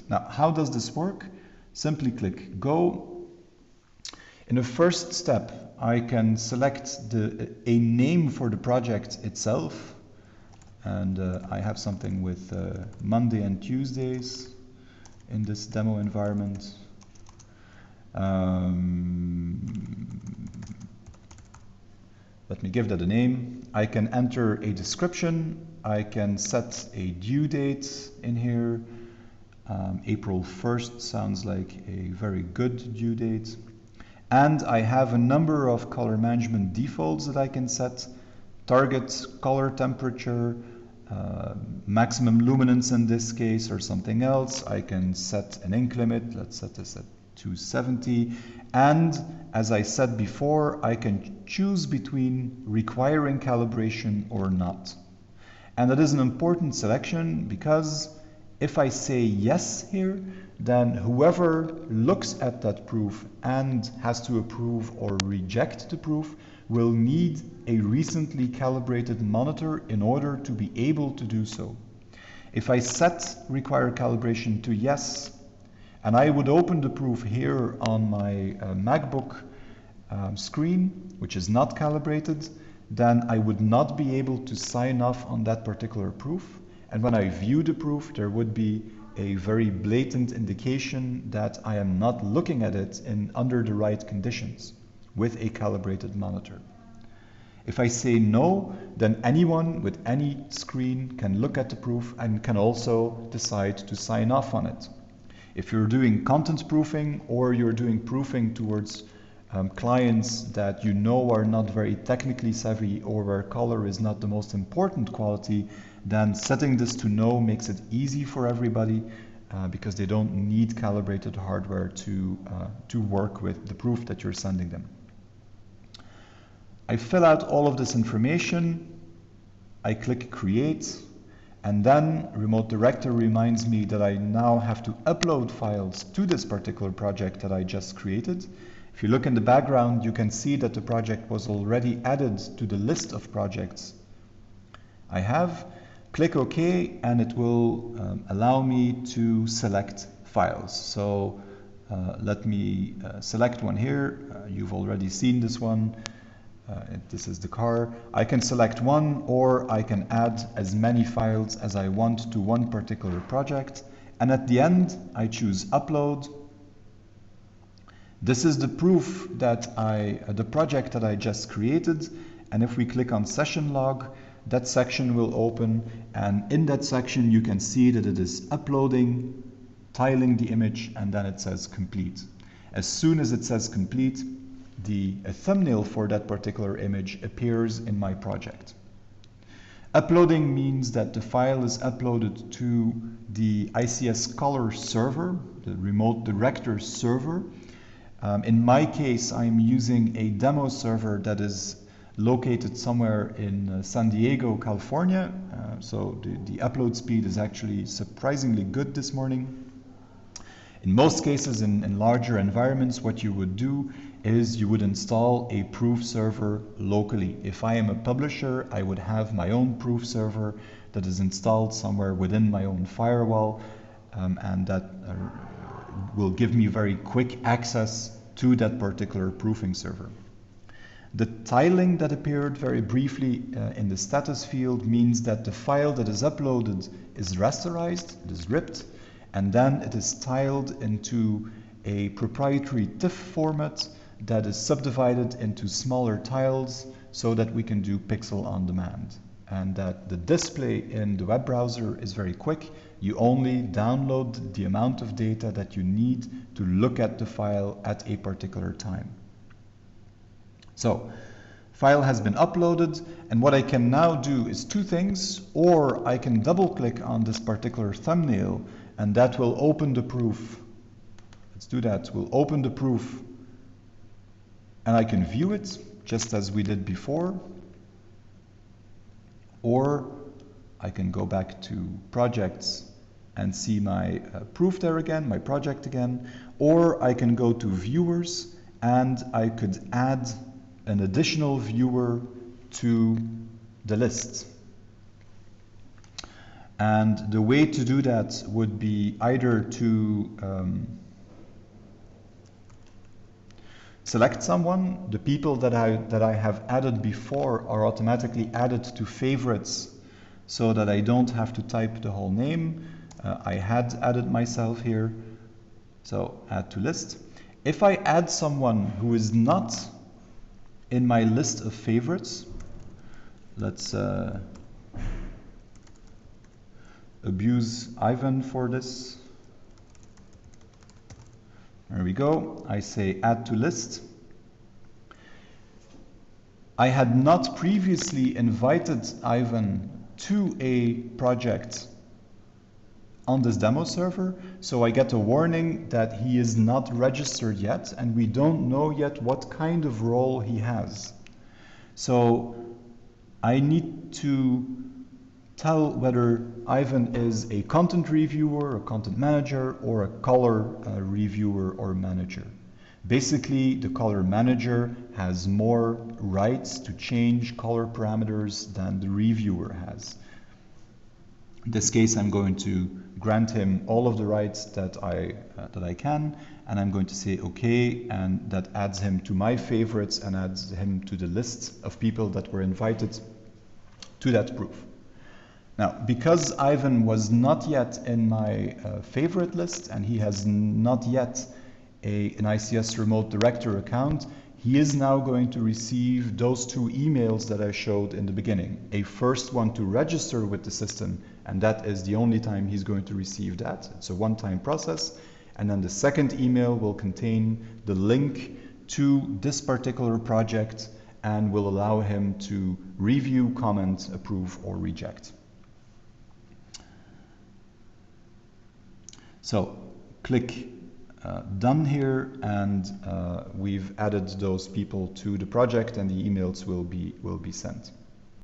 Now, how does this work? Simply click Go. In the first step, I can select a name for the project itself. And I have something with Monday and Tuesdays in this demo environment. Let me give that a name. I can enter a description. I can set a due date in here. April 1st sounds like a very good due date. And I have a number of color management defaults that I can set. Target color temperature, maximum luminance in this case, or something else. I can set an ink limit. Let's set this at 270. And as I said before, I can choose between requiring calibration or not. And that is an important selection because if I say yes here, then whoever looks at that proof and has to approve or reject the proof will need a recently calibrated monitor in order to be able to do so. If I set require calibration to yes, and I would open the proof here on my MacBook screen, which is not calibrated, then I would not be able to sign off on that particular proof. And when I view the proof, there would be a very blatant indication that I am not looking at it under the right conditions with a calibrated monitor. If I say no, then anyone with any screen can look at the proof and can also decide to sign off on it. If you're doing content proofing or you're doing proofing towards clients that you know are not very technically savvy or where color is not the most important quality, then setting this to no makes it easy for everybody because they don't need calibrated hardware to work with the proof that you're sending them. I fill out all of this information, I click create, and then Remote Director reminds me that I now have to upload files to this particular project that I just created. If you look in the background, you can see that the project was already added to the list of projects I have. Click OK, and it will allow me to select files. So let me select one here. You've already seen this one. This is the car. I can select one, or I can add as many files as I want to one particular project. And at the end, I choose upload. This is the proof that the project that I just created. And if we click on session log, that section will open. And in that section, you can see that it is uploading, tiling the image, and then it says complete. As soon as it says complete, a thumbnail for that particular image appears in my project. Uploading means that the file is uploaded to the ICS Color server, the Remote Director server. In my case, I'm using a demo server that is located somewhere in San Diego, California. So the upload speed is actually surprisingly good this morning. In most cases, in larger environments, what you would do is you would install a proof server locally. If I am a publisher, I would have my own proof server that is installed somewhere within my own firewall, and that will give me very quick access to that particular proofing server. The tiling that appeared very briefly in the status field means that the file that is uploaded is rasterized, it is ripped, and then it is tiled into a proprietary TIFF format that is subdivided into smaller tiles so that we can do pixel on demand. And that the display in the web browser is very quick. You only download the amount of data that you need to look at the file at a particular time. So, file has been uploaded, and what I can now do is two things, or I can double click on this particular thumbnail and that will open the proof. Let's do that. We'll open the proof and I can view it just as we did before. Or I can go back to projects and see my proof there again, my project again. Or I can go to viewers and I could add an additional viewer to the list. And the way to do that would be either to select someone. The people that I have added before are automatically added to favorites so that I don't have to type the whole name. I had added myself here, so add to list. If I add someone who is not in my list of favorites, let's abuse Ivan for this. There we go. I say add to list. I had not previously invited Ivan to a project on this demo server, so I get a warning that he is not registered yet and we don't know yet what kind of role he has. So I need to tell whether Ivan is a content reviewer, a content manager, or a color reviewer or manager. Basically, the color manager has more rights to change color parameters than the reviewer has. In this case, I'm going to grant him all of the rights that I can, and I'm going to say OK, and that adds him to my favorites and adds him to the list of people that were invited to that proof. Now, because Ivan was not yet in my favorite list and he has not yet an ICS Remote Director account, he is now going to receive those two emails that I showed in the beginning. A first one to register with the system, and that is the only time he's going to receive that. It's a one-time process. And then the second email will contain the link to this particular project and will allow him to review, comment, approve, or reject. So click done here, and we've added those people to the project and the emails will be sent.